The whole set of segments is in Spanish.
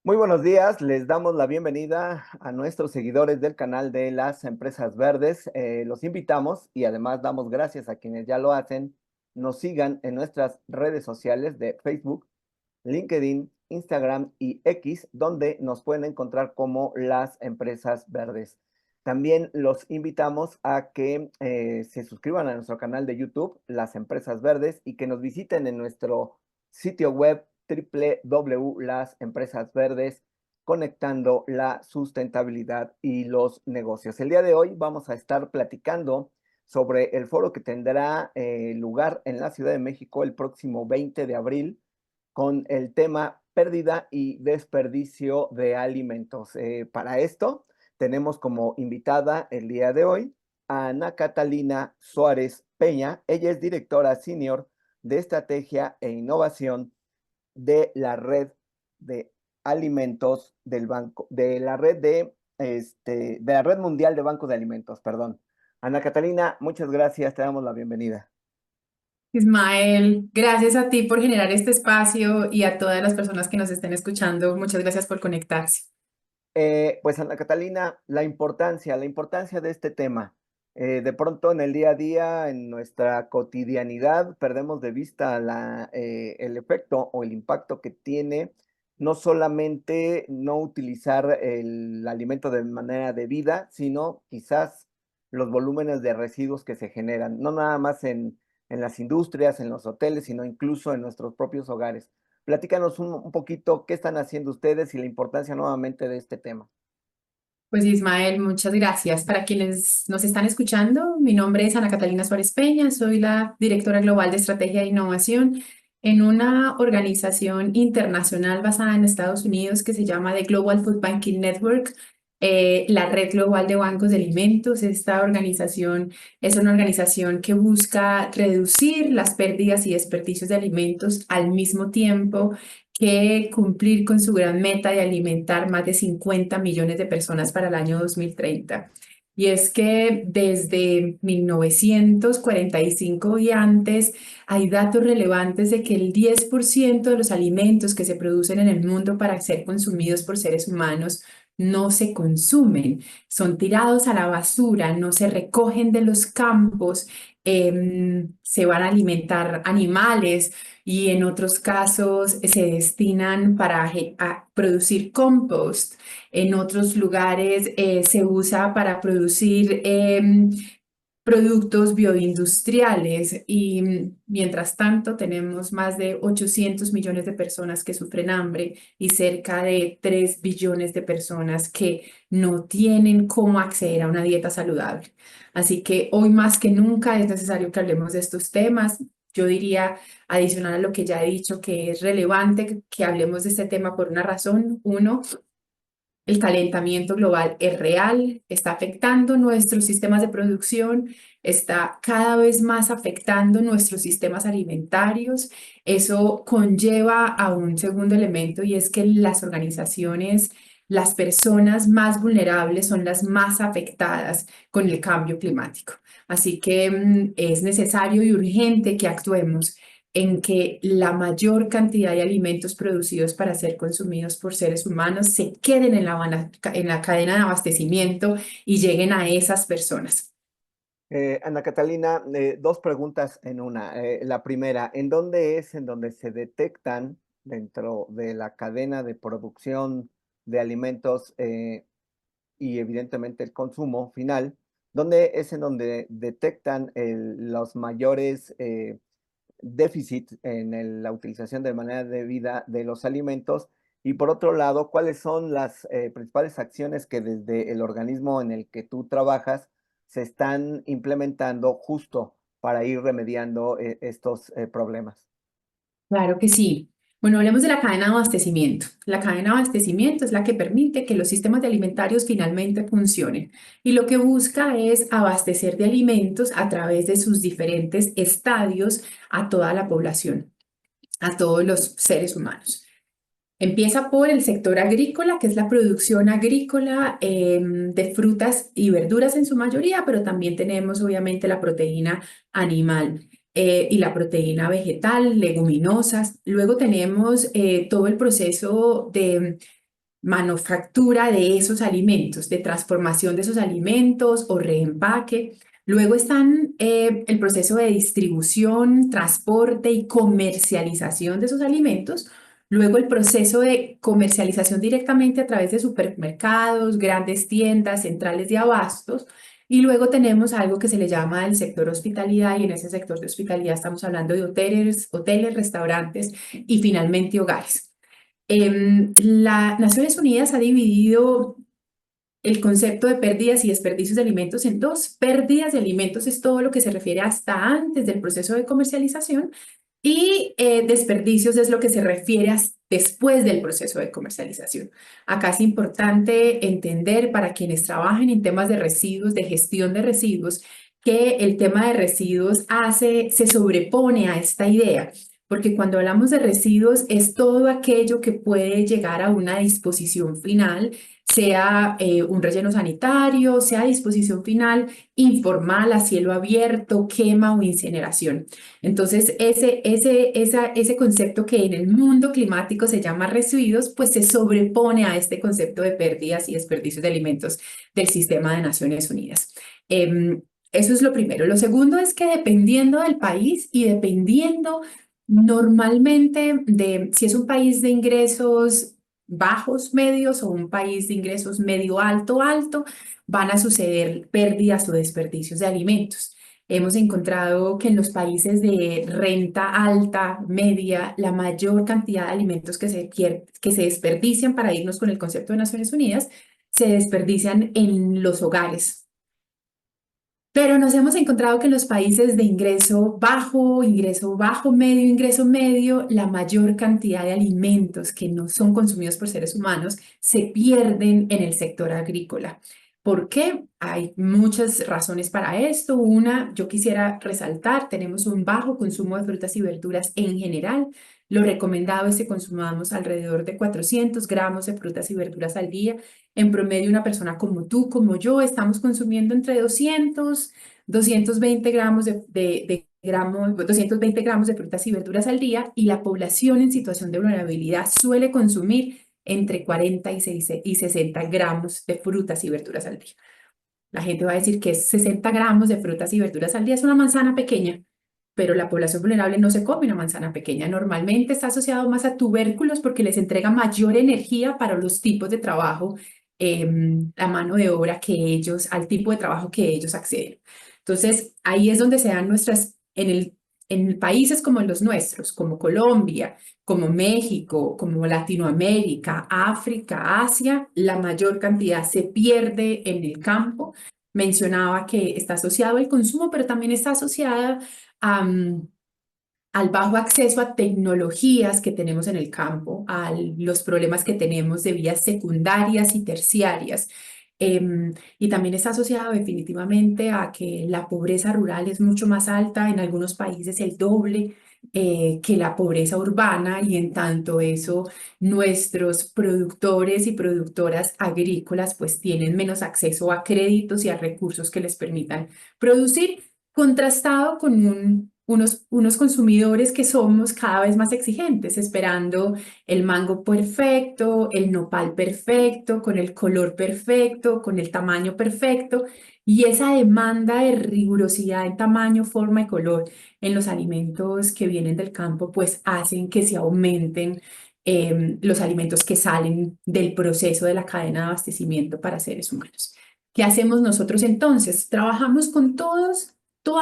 Muy buenos días, les damos la bienvenida a nuestros seguidores del canal de las Empresas Verdes. Los invitamos y además damos gracias a quienes ya lo hacen. Nos sigan en nuestras redes sociales de Facebook, LinkedIn, Instagram y X, donde nos pueden encontrar como las Empresas Verdes. También los invitamos a que se suscriban a nuestro canal de YouTube, Las Empresas Verdes, y que nos visiten en nuestro sitio web Las Empresas Verdes, conectando la sustentabilidad y los negocios. El día de hoy vamos a estar platicando sobre el foro que tendrá lugar en la Ciudad de México el próximo 20 de abril con el tema pérdida y desperdicio de alimentos. Para esto tenemos como invitada el día de hoy a Ana Catalina Suárez Peña. Ella es directora senior de estrategia e innovación de la red de alimentos del banco, de la red de la red mundial de bancos de alimentos, perdón. Ana Catalina, muchas gracias, te damos la bienvenida. Ismael, gracias a ti por generar este espacio y a todas las personas que nos estén escuchando. Muchas gracias por conectarse. Pues Ana Catalina, la importancia de este tema. De pronto en el día a día, en nuestra cotidianidad, perdemos de vista el efecto o el impacto que tiene no solamente no utilizar el alimento de manera debida, sino quizás los volúmenes de residuos que se generan, no nada más en las industrias, en los hoteles, sino incluso en nuestros propios hogares. Platícanos un poquito qué están haciendo ustedes y la importancia nuevamente de este tema. Pues Ismael, muchas gracias. Para quienes nos están escuchando, mi nombre es Ana Catalina Suárez Peña, soy la directora global de estrategia e innovación en una organización internacional basada en Estados Unidos que se llama The Global Food Banking Network, la red global de bancos de alimentos. Esta organización es una organización que busca reducir las pérdidas y desperdicios de alimentos al mismo tiempo que cumplir con su gran meta de alimentar más de 50 millones de personas para el año 2030. Y es que desde 1945 y antes hay datos relevantes de que el 10% de los alimentos que se producen en el mundo para ser consumidos por seres humanos no se consumen, son tirados a la basura, no se recogen de los campos, se van a alimentar animales y en otros casos se destinan para a producir compost. En otros lugares se usa para producir productos bioindustriales y mientras tanto tenemos más de 800 millones de personas que sufren hambre y cerca de 3 billones de personas que no tienen cómo acceder a una dieta saludable. Así que hoy más que nunca es necesario que hablemos de estos temas. Yo diría, adicional a lo que ya he dicho, que es relevante que hablemos de este tema por una razón. Uno, el calentamiento global es real, está afectando nuestros sistemas de producción, está cada vez más afectando nuestros sistemas alimentarios. Eso conlleva a un segundo elemento y es que las organizaciones, las personas más vulnerables son las más afectadas con el cambio climático. Así que es necesario y urgente que actuemos en que la mayor cantidad de alimentos producidos para ser consumidos por seres humanos se queden en la cadena de abastecimiento y lleguen a esas personas. Ana Catalina, dos preguntas en una. La primera, ¿en dónde es en donde se detectan dentro de la cadena de producción de alimentos y evidentemente el consumo final? ¿Dónde es en donde detectan los mayores déficit en la utilización de manera debida de los alimentos? Y por otro lado, ¿cuáles son las principales acciones que desde el organismo en el que tú trabajas se están implementando justo para ir remediando estos problemas? Claro que sí. Bueno, hablemos de la cadena de abastecimiento. La cadena de abastecimiento es la que permite que los sistemas de alimentarios finalmente funcionen y lo que busca es abastecer de alimentos a través de sus diferentes estadios a toda la población, a todos los seres humanos. Empieza por el sector agrícola, que es la producción agrícola de frutas y verduras en su mayoría, pero también tenemos obviamente la proteína animal y la proteína vegetal, leguminosas. Luego tenemos todo el proceso de manufactura de esos alimentos, de transformación de esos alimentos o reempaque. Luego están el proceso de distribución, transporte y comercialización de esos alimentos. Luego el proceso de comercialización directamente a través de supermercados, grandes tiendas, centrales de abastos. Y luego tenemos algo que se le llama el sector hospitalidad, y en ese sector de hospitalidad estamos hablando de hoteles, restaurantes y finalmente hogares. Las Naciones Unidas ha dividido el concepto de pérdidas y desperdicios de alimentos en dos. Pérdidas de alimentos es todo lo que se refiere hasta antes del proceso de comercialización, y desperdicios es lo que se refiere a después del proceso de comercialización. Acá es importante entender, para quienes trabajen en temas de residuos, de gestión de residuos, que el tema de residuos se sobrepone a esta idea, porque cuando hablamos de residuos es todo aquello que puede llegar a una disposición final, sea un relleno sanitario, sea disposición final informal a cielo abierto, quema o incineración. Entonces, ese concepto que en el mundo climático se llama residuos, pues se sobrepone a este concepto de pérdidas y desperdicios de alimentos del sistema de Naciones Unidas. Eso es lo primero. Lo segundo es que dependiendo del país y dependiendo normalmente de si es un país de ingresos bajos, medios, o un país de ingresos medio alto, alto, van a suceder pérdidas o desperdicios de alimentos. Hemos encontrado que en los países de renta alta, media, la mayor cantidad de alimentos que se desperdician, para irnos con el concepto de Naciones Unidas, se desperdician en los hogares. Pero nos hemos encontrado que en los países de ingreso bajo, ingreso medio, la mayor cantidad de alimentos que no son consumidos por seres humanos se pierden en el sector agrícola. ¿Por qué? Hay muchas razones para esto. Una, yo quisiera resaltar, tenemos un bajo consumo de frutas y verduras en general. Lo recomendado es que consumamos alrededor de 400 gramos de frutas y verduras al día. En promedio, una persona como tú, como yo, estamos consumiendo entre 220 gramos 220 gramos de frutas y verduras al día, y la población en situación de vulnerabilidad suele consumir entre 40 y 60 gramos de frutas y verduras al día. La gente va a decir que 60 gramos de frutas y verduras al día es una manzana pequeña, pero la población vulnerable no se come una manzana pequeña. Normalmente está asociado más a tubérculos porque les entrega mayor energía para los tipos de trabajo, la mano de obra al tipo de trabajo que ellos acceden. Entonces, ahí es donde se dan en países como los nuestros, como Colombia, como México, como Latinoamérica, África, Asia, la mayor cantidad se pierde en el campo. Mencionaba que está asociado al consumo, pero también está asociada al bajo acceso a tecnologías que tenemos en el campo, a los problemas que tenemos de vías secundarias y terciarias. Y también está asociado definitivamente a que la pobreza rural es mucho más alta, en algunos países el doble que la pobreza urbana, y en tanto eso nuestros productores y productoras agrícolas pues tienen menos acceso a créditos y a recursos que les permitan producir, contrastado con unos consumidores que somos cada vez más exigentes, esperando el mango perfecto, el nopal perfecto, con el color perfecto, con el tamaño perfecto, y esa demanda de rigurosidad en tamaño, forma y color en los alimentos que vienen del campo, pues hacen que se aumenten los alimentos que salen del proceso de la cadena de abastecimiento para seres humanos. ¿Qué hacemos nosotros entonces? Trabajamos con todas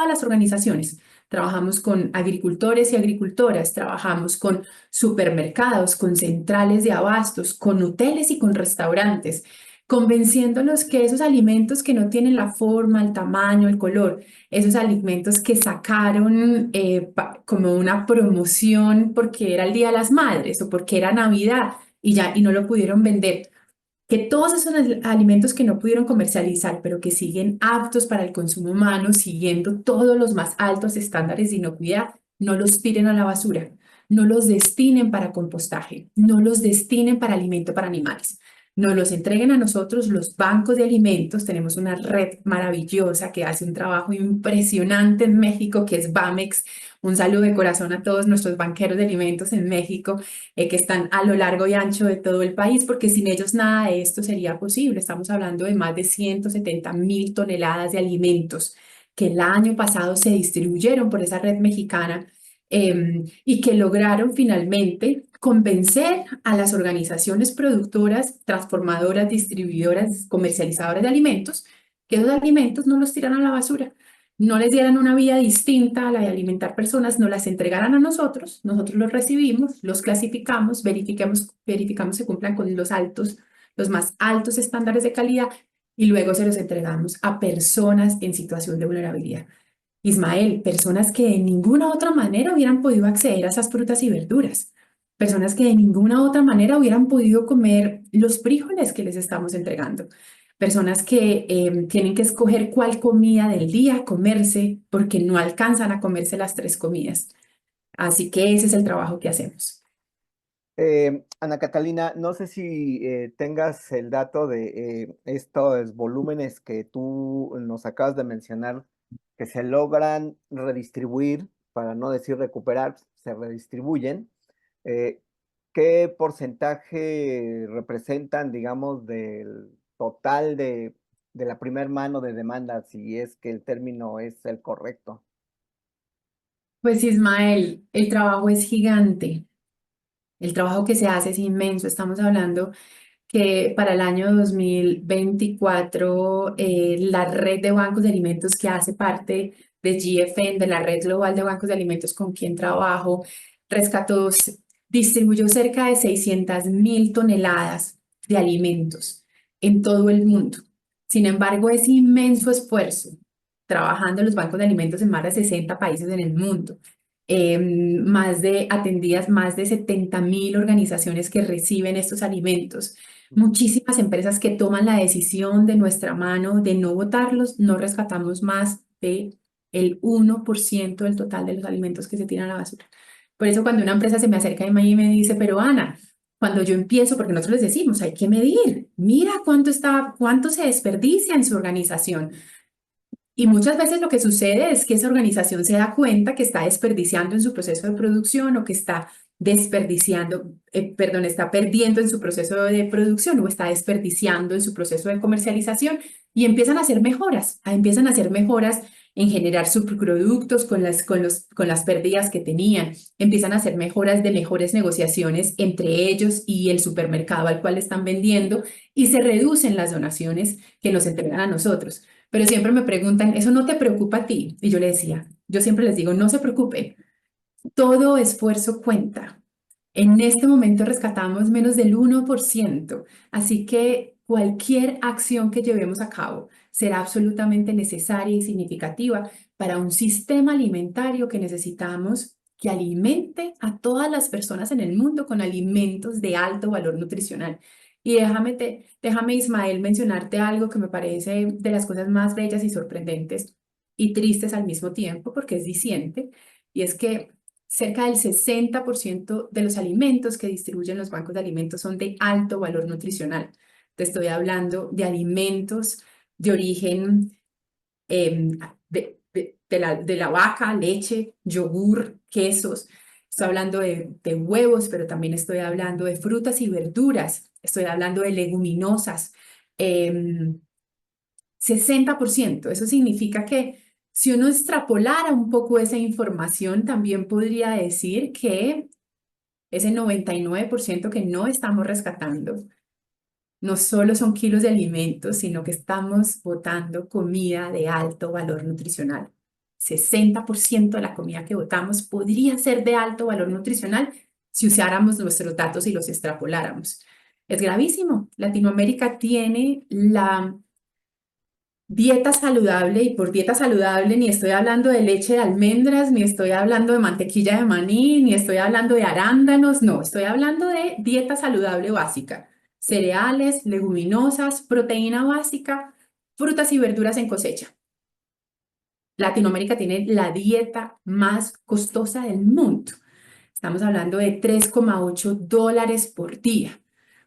las organizaciones. Trabajamos con agricultores y agricultoras, trabajamos con supermercados, con centrales de abastos, con hoteles y con restaurantes, convenciéndolos que esos alimentos que no tienen la forma, el tamaño, el color, esos alimentos que sacaron como una promoción porque era el Día de las Madres o porque era Navidad y no lo pudieron vender, que todos esos alimentos que no pudieron comercializar, pero que siguen aptos para el consumo humano, siguiendo todos los más altos estándares de inocuidad, no los tiren a la basura, no los destinen para compostaje, no los destinen para alimento para animales. nos los entreguen a nosotros los bancos de alimentos. Tenemos una red maravillosa que hace un trabajo impresionante en México, que es Bamex. Un saludo de corazón a todos nuestros banqueros de alimentos en México, que están a lo largo y ancho de todo el país, porque sin ellos nada de esto sería posible. Estamos hablando de más de 170.000 toneladas de alimentos que el año pasado se distribuyeron por esa red mexicana, y que lograron finalmente convencer a las organizaciones productoras, transformadoras, distribuidoras, comercializadoras de alimentos, que esos alimentos no los tiraran a la basura, no les dieran una vía distinta a la de alimentar personas, no las entregaran a nosotros, nosotros los recibimos, los clasificamos, verificamos que cumplan con los más altos estándares de calidad y luego se los entregamos a personas en situación de vulnerabilidad. Ismael, personas que de ninguna otra manera hubieran podido acceder a esas frutas y verduras, personas que de ninguna otra manera hubieran podido comer los frijoles que les estamos entregando, personas que tienen que escoger cuál comida del día comerse porque no alcanzan a comerse las tres comidas. Así que ese es el trabajo que hacemos. Ana Catalina, no sé si tengas el dato de estos volúmenes que tú nos acabas de mencionar, que se logran redistribuir, para no decir recuperar, se redistribuyen. eh, ¿Qué porcentaje representan, digamos, del total de la primer mano de demanda, si es que el término es el correcto? Pues Ismael, el trabajo es gigante, el trabajo que se hace es inmenso. Estamos hablando que para el año 2024 la red de bancos de alimentos que hace parte de GFN, de la red global de bancos de alimentos con quien trabajo, rescató, distribuyó cerca de 600.000 toneladas de alimentos en todo el mundo. Sin embargo, es inmenso esfuerzo trabajando en los bancos de alimentos en más de 60 países en el mundo. Atendidas más de 70.000 organizaciones que reciben estos alimentos, muchísimas empresas que toman la decisión de nuestra mano de no botarlos, no rescatamos más de el 1% del total de los alimentos que se tiran a la basura. Por eso cuando una empresa se me acerca de mí y me dice, pero Ana, cuando yo empiezo, porque nosotros les decimos, hay que medir, mira cuánto se desperdicia en su organización. Y muchas veces lo que sucede es que esa organización se da cuenta que está desperdiciando en su proceso de producción o que está está perdiendo en su proceso de producción o está desperdiciando en su proceso de comercialización y empiezan a hacer mejoras en generar subproductos con las pérdidas que tenían, empiezan a hacer mejoras de mejores negociaciones entre ellos y el supermercado al cual están vendiendo y se reducen las donaciones que nos entregan a nosotros. Pero siempre me preguntan, ¿eso no te preocupa a ti? Y yo le decía, yo siempre les digo, no se preocupen, todo esfuerzo cuenta. En este momento rescatamos menos del 1%, así que cualquier acción que llevemos a cabo será absolutamente necesaria y significativa para un sistema alimentario que necesitamos que alimente a todas las personas en el mundo con alimentos de alto valor nutricional. Y déjame, Ismael, mencionarte algo que me parece de las cosas más bellas y sorprendentes y tristes al mismo tiempo, porque es diciente, y es que cerca del 60% de los alimentos que distribuyen los bancos de alimentos son de alto valor nutricional. Te estoy hablando de alimentos de origen de la vaca, leche, yogur, quesos. Estoy hablando de huevos, pero también estoy hablando de frutas y verduras. Estoy hablando de leguminosas. 60%. Eso significa que si uno extrapolara un poco esa información, también podría decir que ese 99% que no estamos rescatando no solo son kilos de alimentos, sino que estamos botando comida de alto valor nutricional. 60% de la comida que botamos podría ser de alto valor nutricional si usáramos nuestros datos y los extrapoláramos. Es gravísimo. Latinoamérica tiene la dieta saludable, y por dieta saludable ni estoy hablando de leche de almendras, ni estoy hablando de mantequilla de maní, ni estoy hablando de arándanos, no, estoy hablando de dieta saludable básica. Cereales, leguminosas, proteína básica, frutas y verduras en cosecha. Latinoamérica tiene la dieta más costosa del mundo. Estamos hablando de $3,8 por día.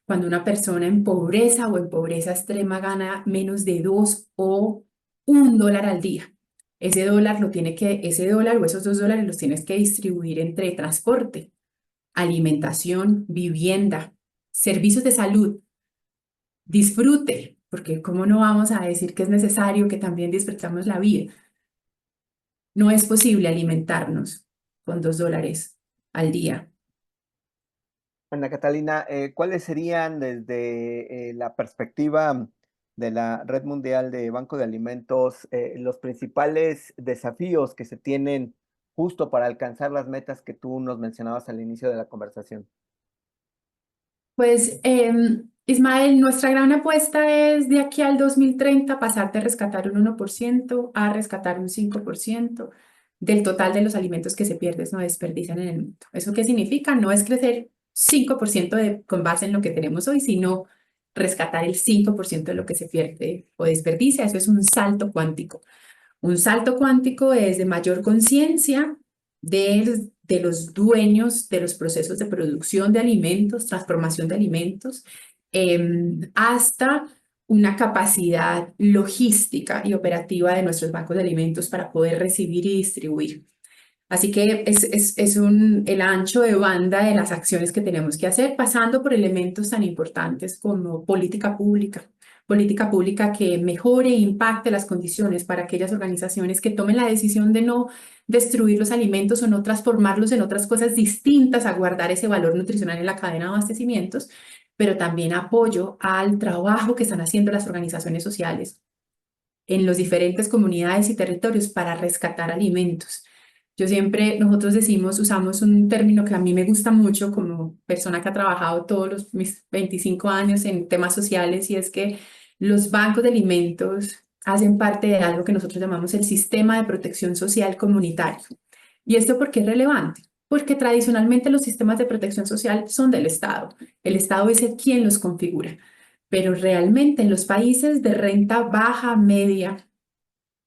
cuando una persona en pobreza o en pobreza extrema gana menos de 2 o 1 dólar al día. Ese dólar o esos $2 los tienes que distribuir entre transporte, alimentación, vivienda, servicios de salud, disfrute, porque ¿cómo no vamos a decir que es necesario que también disfrutamos la vida? No es posible alimentarnos con $2 al día. Ana Catalina, ¿cuáles serían desde la perspectiva de la Red Mundial de Banco de Alimentos los principales desafíos que se tienen justo para alcanzar las metas que tú nos mencionabas al inicio de la conversación? Pues, Ismael, nuestra gran apuesta es de aquí al 2030 pasar de rescatar un 1% a rescatar un 5% del total de los alimentos que se pierden o desperdician en el mundo. ¿Eso qué significa? No es crecer 5% con base en lo que tenemos hoy, sino rescatar el 5% de lo que se pierde o desperdicia. Eso es un salto cuántico. Un salto cuántico es de mayor conciencia de los dueños de los procesos de producción de alimentos, transformación de alimentos, hasta una capacidad logística y operativa de nuestros bancos de alimentos para poder recibir y distribuir. Así que es el ancho de banda de las acciones que tenemos que hacer, pasando por elementos tan importantes como política pública que mejore e impacte las condiciones para aquellas organizaciones que tomen la decisión de no destruir los alimentos o no transformarlos en otras cosas distintas a guardar ese valor nutricional en la cadena de abastecimientos, pero también apoyo al trabajo que están haciendo las organizaciones sociales en las diferentes comunidades y territorios para rescatar alimentos. Nosotros usamos un término que a mí me gusta mucho como persona que ha trabajado mis 25 años en temas sociales, y es que los bancos de alimentos hacen parte de algo que nosotros llamamos el sistema de protección social comunitario. ¿Y esto por qué es relevante? Porque tradicionalmente los sistemas de protección social son del Estado. El Estado es el quien los configura. Pero realmente en los países de renta baja, media,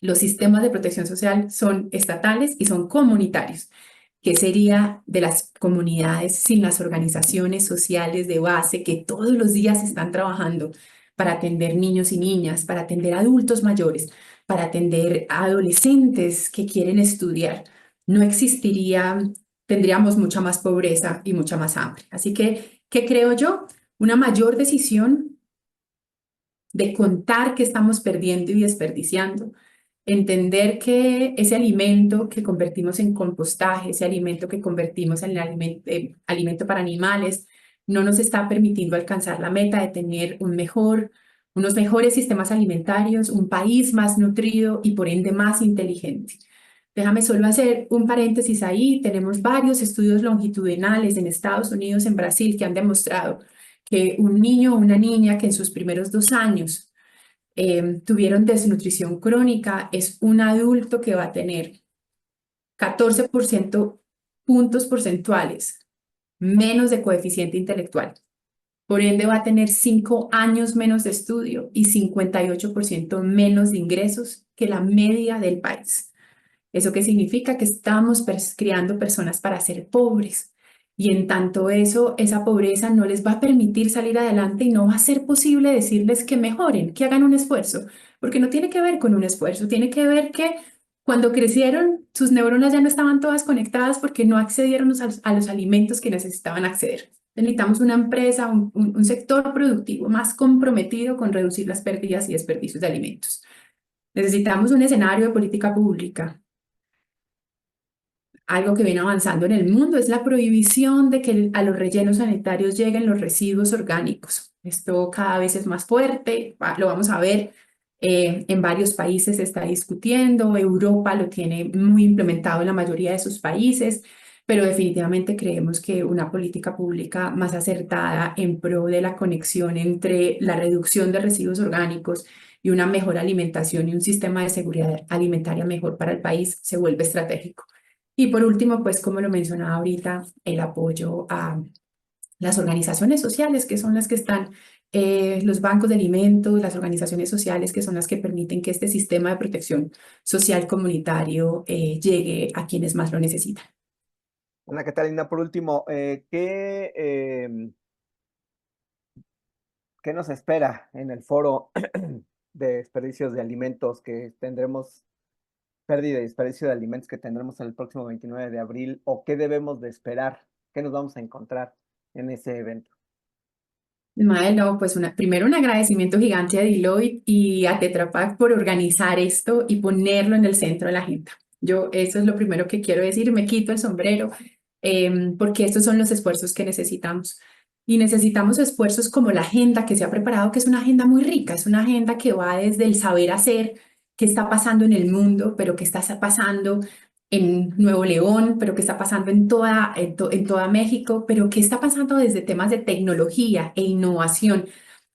los sistemas de protección social son estatales y son comunitarios. ¿Qué sería de las comunidades sin las organizaciones sociales de base que todos los días están trabajando para atender niños y niñas, para atender adultos mayores, para atender a adolescentes que quieren estudiar? No existiría, tendríamos mucha más pobreza y mucha más hambre. Así que, ¿qué creo yo? Una mayor decisión de contar qué estamos perdiendo y desperdiciando, entender que ese alimento que convertimos en compostaje, ese alimento que convertimos en alimento para animales, no nos está permitiendo alcanzar la meta de tener unos mejores sistemas alimentarios, un país más nutrido y por ende más inteligente. Déjame solo hacer un paréntesis ahí. Tenemos varios estudios longitudinales en Estados Unidos, en Brasil, que han demostrado que un niño o una niña que en sus primeros 2 años tuvieron desnutrición crónica es un adulto que va a tener 14% puntos porcentuales menos de coeficiente intelectual. Por ende, va a tener 5 años menos de estudio y 58% menos de ingresos que la media del país. ¿Eso qué significa? Que estamos criando personas para ser pobres. Y en tanto esa pobreza no les va a permitir salir adelante y no va a ser posible decirles que mejoren, que hagan un esfuerzo, porque no tiene que ver con un esfuerzo, tiene que ver que cuando crecieron sus neuronas ya no estaban todas conectadas porque no accedieron a los alimentos que necesitaban acceder. Necesitamos una empresa, un sector productivo más comprometido con reducir las pérdidas y desperdicios de alimentos. Necesitamos un escenario de política pública. Algo que viene avanzando en el mundo es la prohibición de que a los rellenos sanitarios lleguen los residuos orgánicos. Esto cada vez es más fuerte, lo vamos a ver, en varios países se está discutiendo, Europa lo tiene muy implementado en la mayoría de sus países, pero definitivamente creemos que una política pública más acertada en pro de la conexión entre la reducción de residuos orgánicos y una mejor alimentación y un sistema de seguridad alimentaria mejor para el país se vuelve estratégico. Y por último, pues como lo mencionaba ahorita, el apoyo a las organizaciones sociales, que son las que están, los bancos de alimentos, las organizaciones sociales, que son las que permiten que este sistema de protección social comunitario llegue a quienes más lo necesitan. Ana Catalina, por último, ¿qué nos espera en el foro de desperdicios de alimentos que tendremos, pérdida y desperdicio de alimentos que tendremos el próximo 29 de abril? ¿O qué debemos de esperar? ¿Qué nos vamos a encontrar en ese evento? Ismael, no, pues primero un agradecimiento gigante a Deloitte y a Tetra Pak por organizar esto y ponerlo en el centro de la agenda. Yo, eso es lo primero que quiero decir, me quito el sombrero, porque estos son los esfuerzos que necesitamos. Y necesitamos esfuerzos como la agenda que se ha preparado, que es una agenda muy rica, es una agenda que va desde el saber hacer, qué está pasando en el mundo, pero qué está pasando en Nuevo León, pero qué está pasando en toda México, pero qué está pasando desde temas de tecnología e innovación,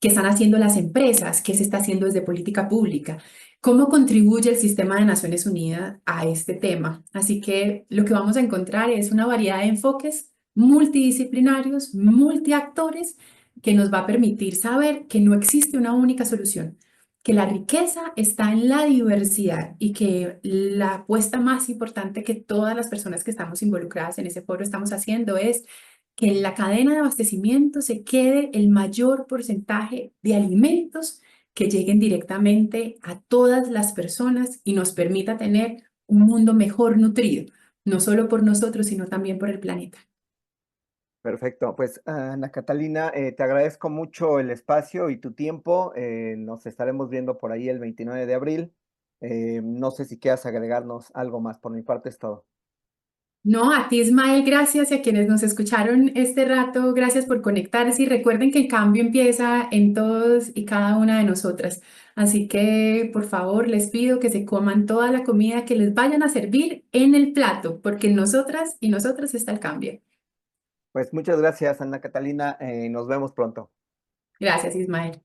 qué están haciendo las empresas, qué se está haciendo desde política pública, cómo contribuye el sistema de Naciones Unidas a este tema. Así que lo que vamos a encontrar es una variedad de enfoques multidisciplinarios, multiactores, que nos va a permitir saber que no existe una única solución, que la riqueza está en la diversidad y que la apuesta más importante que todas las personas que estamos involucradas en ese foro estamos haciendo es que en la cadena de abastecimiento se quede el mayor porcentaje de alimentos que lleguen directamente a todas las personas y nos permita tener un mundo mejor nutrido, no solo por nosotros, sino también por el planeta. Perfecto, pues Ana Catalina, te agradezco mucho el espacio y tu tiempo. Nos estaremos viendo por ahí el 29 de abril. No sé si quieras agregarnos algo más. Por mi parte es todo. No, a ti Ismael, gracias y a quienes nos escucharon este rato, gracias por conectarse y recuerden que el cambio empieza en todos y cada una de nosotras. Así que por favor les pido que se coman toda la comida que les vayan a servir en el plato, porque en nosotras y nosotros está el cambio. Pues muchas gracias, Ana Catalina. Nos vemos pronto. Gracias, Ismael.